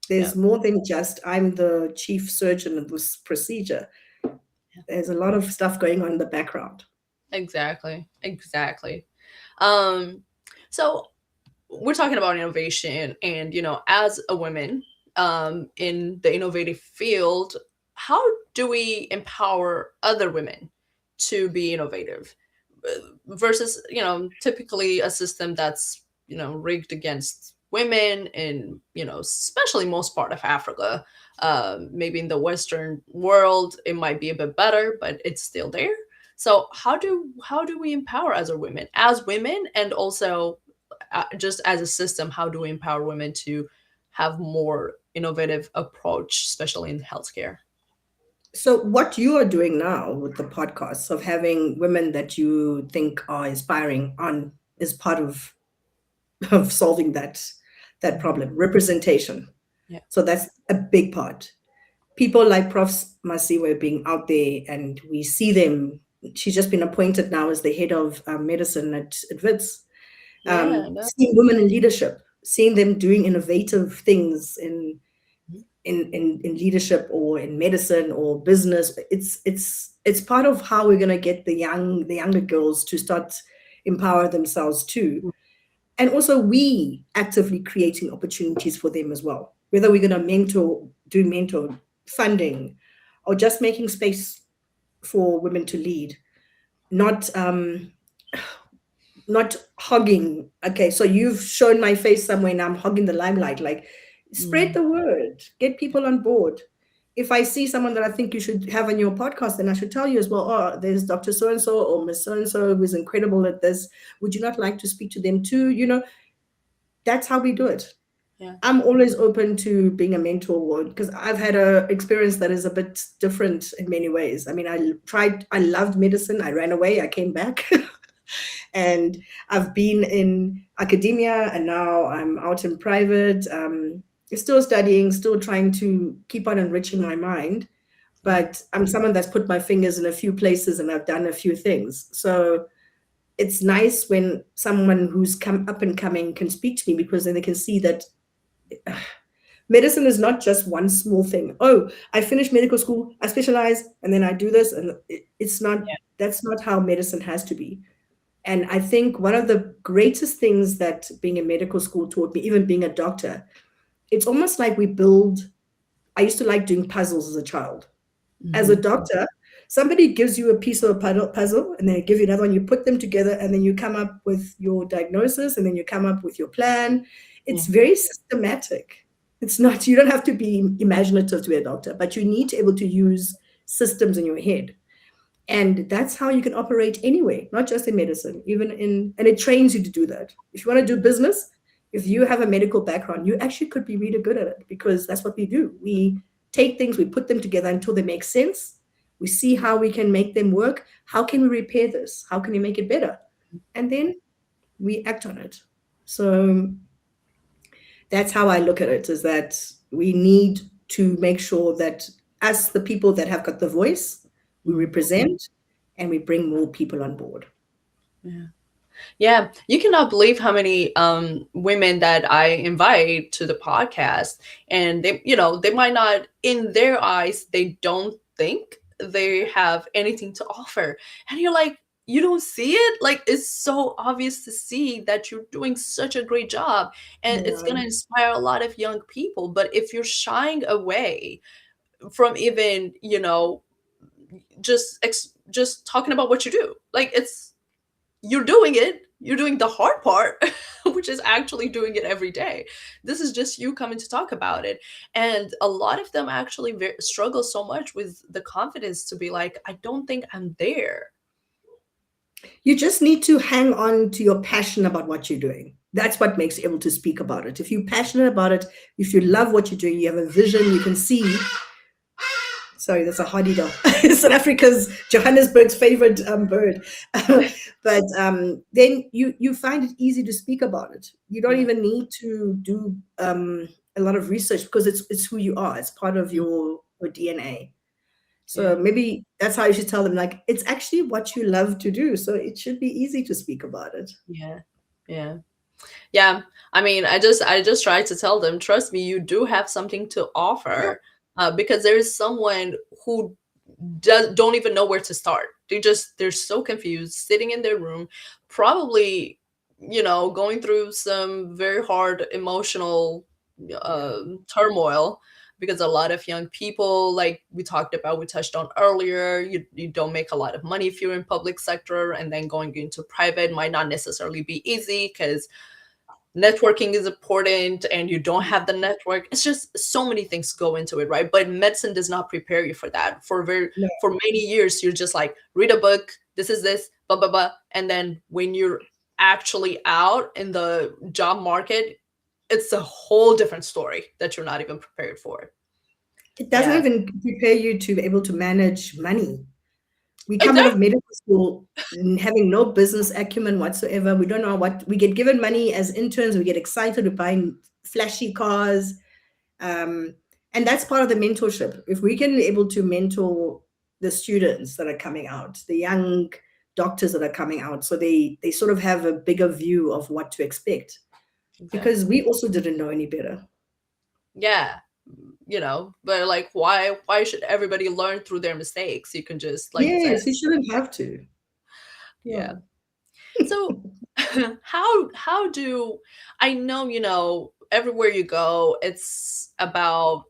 yeah, there's more than just I'm the chief surgeon of this procedure. yeah. There's a lot of stuff going on in the background. Exactly, exactly. Um, so we're talking about innovation, and as a woman, in the innovative field, how do we empower other women to be innovative? Versus, typically a system that's, rigged against women in, especially most part of Africa. Maybe in the Western world, it might be a bit better, but it's still there. So how do we empower other women as women, and also just as a system, how do we empower women to have more innovative approach, especially in healthcare? So, what you are doing now with the podcasts of having women that you think are inspiring on is part of solving that Mhm. problem. Representation. Yeah. So that's a big part. People like Prof. Masiwe being out there, and we see them. She's just been appointed now as the head of medicine at WITS. Yeah. No. Seeing women in leadership, seeing them doing innovative things Mhm. in leadership or in medicine or business, it's part of how we're going to get the younger girls to start empower themselves too, and also we actively creating opportunities for them as well, whether we're going to do mentor funding or just making space for women to lead, not not hogging. Okay, so you've shown my face somewhere now I'm hogging the limelight. Like, spread Mm. the word, get people on board. If I see someone that I think you should have on your podcast, then I should tell you as well, oh, there's Dr. So and so or Miss So and so who's incredible at this. Would you not like to speak to them too? That's how we do it. Yeah. I'm always open to being a mentor because I've had a experience that is a bit different in many ways. I mean, I loved medicine, I ran away, I came back. And I've been in academia and now I'm out in private, still studying, still trying to keep on enriching my mind. Yeah. But I'm someone that's put my fingers in a few places and I've done a few things. So it's nice when someone who's come up and coming can speak to me, because then they can see that medicine is not just one small thing. Oh, I finished medical school, I specialize, and then I do this. And it's not, Yeah. that's not how medicine has to be. And I think one of the greatest things that being in medical school taught me, even being a doctor, it's almost like we build. I used to like doing puzzles as a child. As a Hmm. doctor, somebody gives you a piece of a puzzle and then they give you another one. You put them together and then you come up with your diagnosis and then you come up with your plan. Yeah. It's very systematic. It's not, you don't have to be imaginative to be a doctor, but you need to be able to use systems in your head. And that's how you can operate anyway, not just in medicine, and it trains you to do that. If you want to do business, if you have a medical background, you actually could be really good at it, because that's what we do. We take things, we put them together until they make sense. We see how we can make them work. How can we repair this? How can we make it better? And then we act on it. So That's how I look at it, is that we need to make sure that us, the people that have got the voice, we Mm. represent and we bring more people on board. Yeah. Yeah, you cannot believe how many women that I invite to the podcast, and they, they might not, in their eyes, they don't think they have anything to offer, and you're like, you don't see it? Like, it's so obvious to see that you're doing such a great job, and it's Yeah. gonna inspire a lot of young people. But if you're shying away from even, just talking about what you do, like, you're doing the hard part, which is actually doing it every day. This is just you coming to talk about it. And a lot of them actually struggle so much with the confidence to be like, I don't think I'm there. You just need to hang on to your passion about what you're doing. That's what makes you able to speak about it. If you're passionate about it, if you love what you're doing, you have a vision, you can see. Sorry, that's a hadida. South Africa's Johannesburg's favorite bird. But then you find it easy to speak about it. You don't Yeah. even need to do a lot of research because it's who you are. It's part of Mm. your DNA. So Yeah. maybe that's how you should tell them, like, it's actually what you love to do. So it should be easy to speak about it. Yeah. Yeah. Yeah, I mean, I just try to tell them, trust me, you do have something to Yeah. offer, because there is someone who don't even know where to start. They're so confused, sitting in their room, probably, going through some very hard emotional Yeah. turmoil, because a lot of young people, like we touched on earlier, you don't make a lot of money if you're in public sector, and then going into private might not necessarily be easy because networking is important and you don't have the network. It's just so many things go into it, right? But medicine does not prepare you for that. No. For many years you're just like, read a book, this, blah blah blah, and then when you're actually out in the job market, it's a whole different story that you're not even prepared for. It doesn't Yeah, even prepare you to be able to manage money. We come out of exactly. medical school having no business acumen whatsoever. We don't know what we get given money as interns. We get excited to buy flashy cars. Um, and that's part of the mentorship. If we can be able to mentor the students that are coming out, the young doctors that are coming out, so they sort of have a bigger view of what to expect, because Exactly. we also didn't know any better. Yeah, but like, why should everybody learn through their mistakes? You can just, like you said. Yes, you shouldn't have to. Yeah. Yeah. So how do I know, everywhere you go, it's about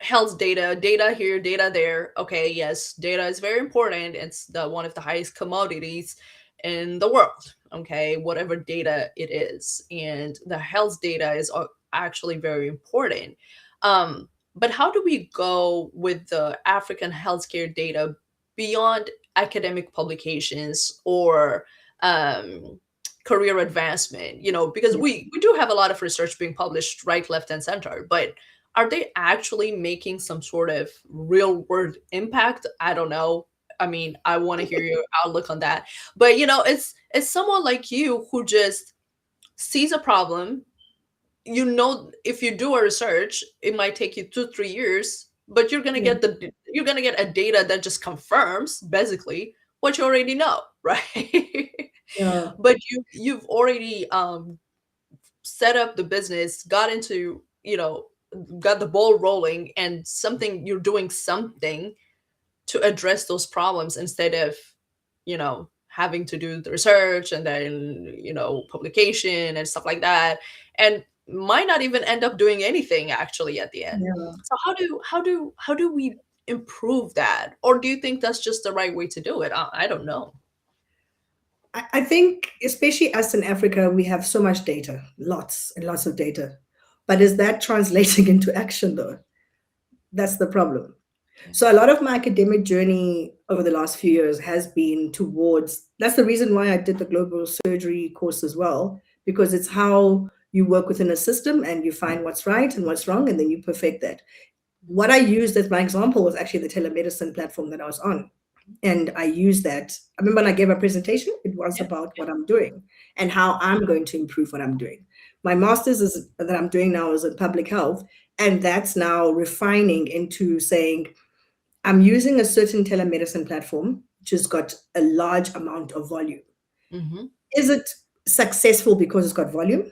health data, data here, data there. Okay, yes, data is very important. It's the one of the highest commodities in the world. Okay, whatever data it is, and the health data is actually very important. But how do we go with the African healthcare data beyond academic publications or um, career advancement? Because Yeah. we do have a lot of research being published right, left, and center, but are they actually making some sort of real world impact? I don't know. I mean, I want to hear your outlook on that. But it's someone like you who just sees a problem. If you do a research, it might take you 2 3 years, but Yeah. you're gonna get a data that just confirms basically what you already know, right? Yeah. But you've already set up the business, got the ball rolling, and you're doing something to address those problems instead of, having to do the research and then, publication and stuff like that, and might not even end up doing anything actually at the end. Yeah. So how do we improve that? Or do you think that's just the right way to do it? I don't know. I think, especially us in Africa, we have so much data, lots and lots of data. But is that translating into action, though? That's the problem. Yeah. So, a lot of my academic journey over the last few years has been towards that's the reason why I did the global surgery course as well, because it's how you work within a system and you find what's right and what's wrong, and then you perfect that. What I used as my example was actually the telemedicine platform that I was on. And I use that. I remember when I gave a presentation, it was Yeah. about what I'm doing and how I'm going to improve what I'm doing. My master's is that I'm doing now is in public health, and that's now refining into saying I'm using a certain telemedicine platform which has got a large amount of volume. Mm-hmm. Is it successful because it's got volume?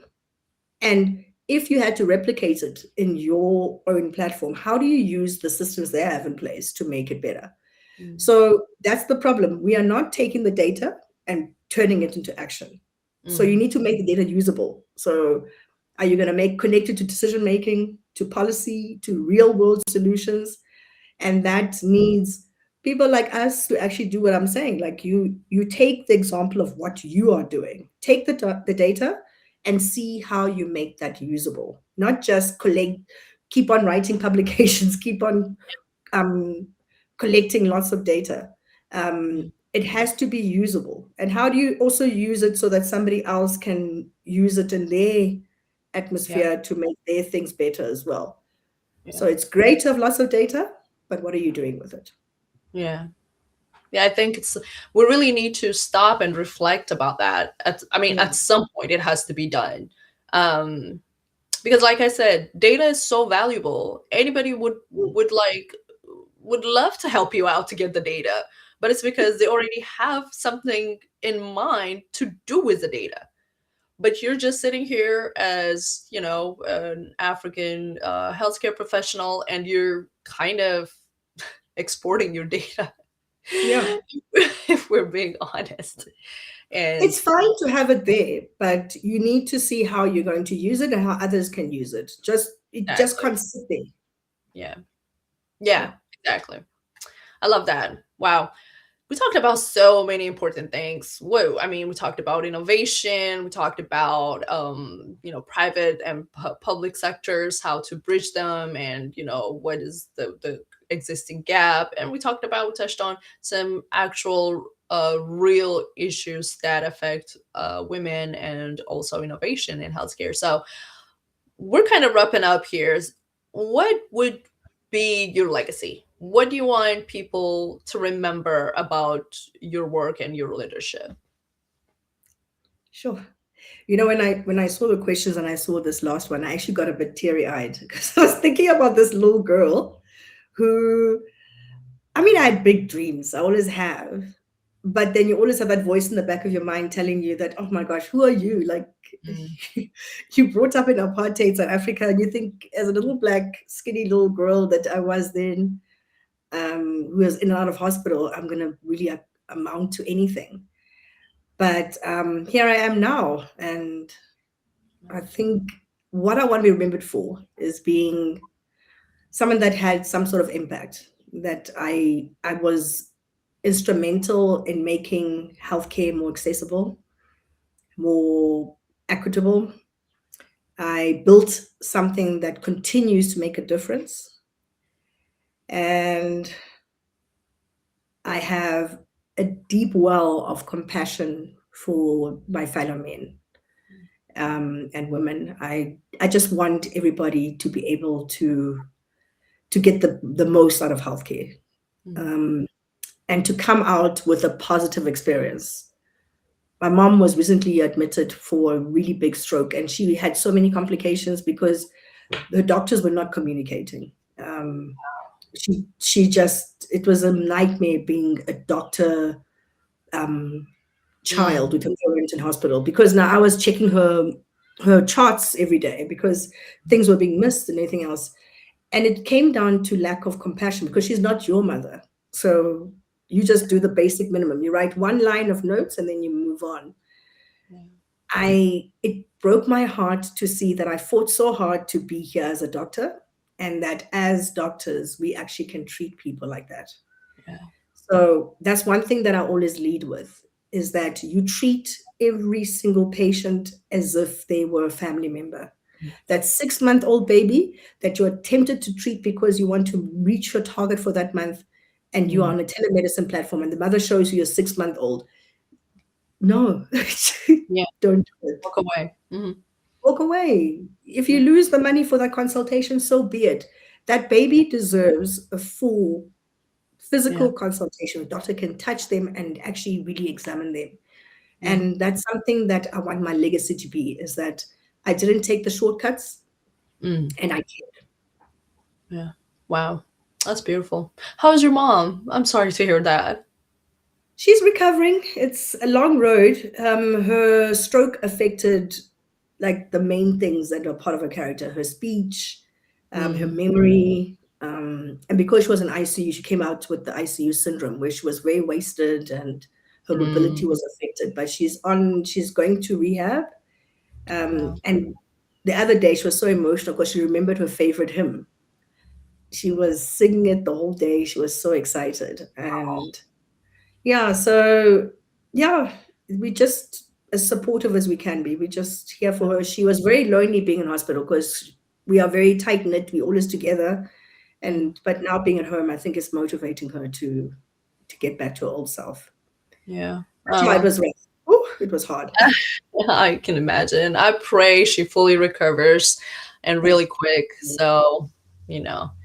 And if you had to replicate it in your own platform, how do you use the systems they have in place to make it better? So that's the problem. We are not taking the data and turning it into action. So you Mm-hmm. need to make the data usable. So are you going to make connected to decision making, to policy, to real world solutions? And that needs people like us to actually do what I'm saying. Like you take the example of what you are doing, take the data and see how you make that usable, not just collect, keep on writing publications, keep on um, collecting lots of data. It has to be usable. And how do you also use it so that somebody else can use it in their Yeah. atmosphere to make their things better as well? So Yeah. it's great to have lots of data, but what are you doing with it? Yeah. Yeah, I think it's we really need to stop and reflect about that. I mean, Yeah. at some point it has to be done. Um, because like I said, data is so valuable. Anybody would love to help you out to get the data, but it's because they already have something in mind to do with the data. But you're just sitting here as, an African healthcare professional, and you're kind of exporting your data, Yeah. if we're being honest. And It's fine to have it there, but you need to see how you're going to use it and how others can use it. It just exactly. can't sit there. Yeah. Yeah, Yeah. exactly. I love that. Wow. We talked about so many important things. Whoa, I mean, we talked about innovation, we talked about private and public sectors, how to bridge them, and what is the existing gap, and we touched on some actual real issues that affect women, and also innovation in healthcare. So we're kind of wrapping up here. What would be your legacy? What do you want people to remember about your work and your leadership? Sure. When I saw the questions and I saw this last one, I actually got a bit teary-eyed because I was thinking about this little girl who, I mean, I had big dreams. I always have. But then you always have that voice in the back of your mind telling you that, oh my gosh, who are you? Like, Mm, you brought up in apartheid South Africa, and you think, as a little black, skinny little girl that I was then, who was in and out of hospital, I'm going to really amount to anything. But here I am now. And I think what I want to be remembered for is being someone that had some sort of impact, that I was instrumental in making healthcare more accessible, more equitable. I built something that continues to make a difference. And I have a deep well of compassion for my fellow men and women. I just want everybody to be able to get the most out of healthcare, mm, um, and to come out with a positive experience. My mom was recently admitted for a really big stroke, and she had so many complications because the doctors were not communicating. Um, she just, it was a nightmare being a doctor um, mm, child with a parent in hospital, because now I was checking her charts every day because things were being missed and everything else. And it came down to lack of compassion because she's not your mother. So you just do the basic minimum. You write one line of notes and then you move on. yeah, It broke my heart to see that I fought so hard to be here as a doctor, and that as doctors we actually can treat people like that. yeah, So that's one thing that I always lead with, is that you treat every single patient as if they were a family member. mm, That 6-month-old baby that you're tempted to treat because you want to reach your target for that month, and you're mm, on a telemedicine platform and the mother shows you your 6-month-old. No, yeah. don't do it. Walk away. Hmm. Walk away. If you Yeah, lose the money for that consultation, so be it. That baby deserves a full yeah, physical consultation. A doctor can touch them and actually really examine them. yeah, And that's something that I want my legacy to be, is that I didn't take the shortcuts, Mm, and I cared. yeah. Wow. That's beautiful. How's your mom? I'm sorry to hear that. She's recovering. It's a long road. Her stroke affected like the main things that are part of her character: her speech, her Mm, memory, and because she was in ICU, she came out with the ICU syndrome, where she was very wasted and her mobility mm, was affected. But she's on. She's going to rehab. wow. And the other day, she was so emotional because she remembered her favorite hymn. She was singing it the whole day. She was so excited, and yeah, so yeah, we just as supportive as we can be. We just here for Yeah. her. She was very lonely being in hospital because we are very tight knit. We always together, Mm, and but now being at home, I think it's motivating her to get back to her old self. yeah. But yeah, it was rough. Oh, it was hard. I can imagine. I pray she fully recovers and Thank really quick. you. So, you know, I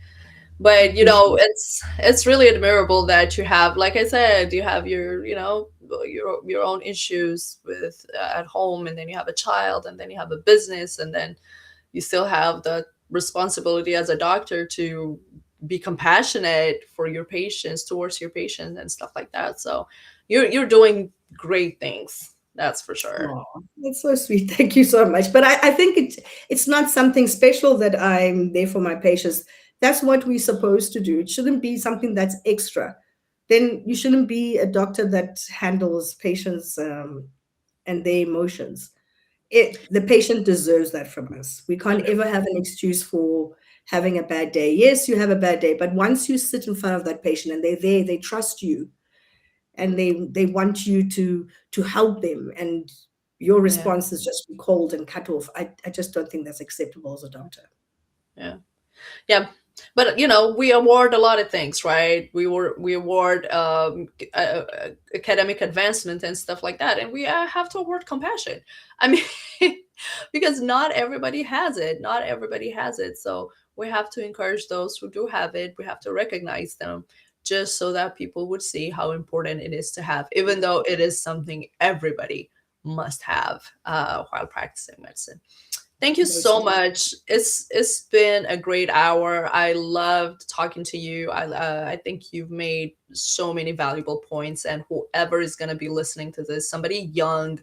but appreciate it. it's really admirable that you have, like I said, you have your, your own issues with at home, and then you have a child, and then you have a business, and then you still have the responsibility as a doctor to be compassionate for your patients, towards your patients and stuff like that. So you're doing great things. That's for sure. Oh, that's so sweet. Thank you so much. But I think it's not something special that I'm there for my patients. That's what we're supposed to do. It shouldn't be something that's extra. Then you shouldn't be a doctor that handles patients and their emotions. The patient deserves that from us. We can't ever have an excuse for having a bad day. Yes, you have a bad day, but once you sit in front of that patient and they're there, they trust you, and they want you to help them, and your Yeah. response is just be cold and cut off. I just don't think that's acceptable as a doctor. Yeah. Yeah, but we award a lot of things, right? We award academic advancement and stuff like that, and we have to award compassion. I mean, because not everybody has it. Not everybody has it. So we have to encourage those who do have it. We have to recognize them, just so that people would see how important it is to have, even though it is something everybody must have while practicing medicine. Thank you Most so definitely. much. It's been a great hour. I loved talking to you. I think you've made so many valuable points, and whoever is going to be listening to this, somebody young,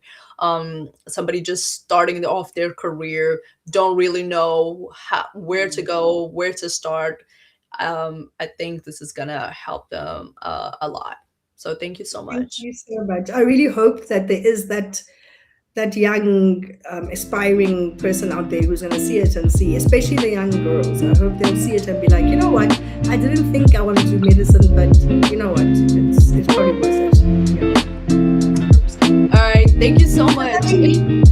somebody just starting off their career, don't really know where to go, where to start. I think this is going to help them a lot. So thank you so Thank much. you so much. I really hope that there is that young aspiring person out there who's going to see it and see, especially the young girls. I hope they'll see it and be like, you know what, I didn't think I wanted to do medicine, but you know what, it's probably worth it. Yeah. 100%. All right. Thank you so much.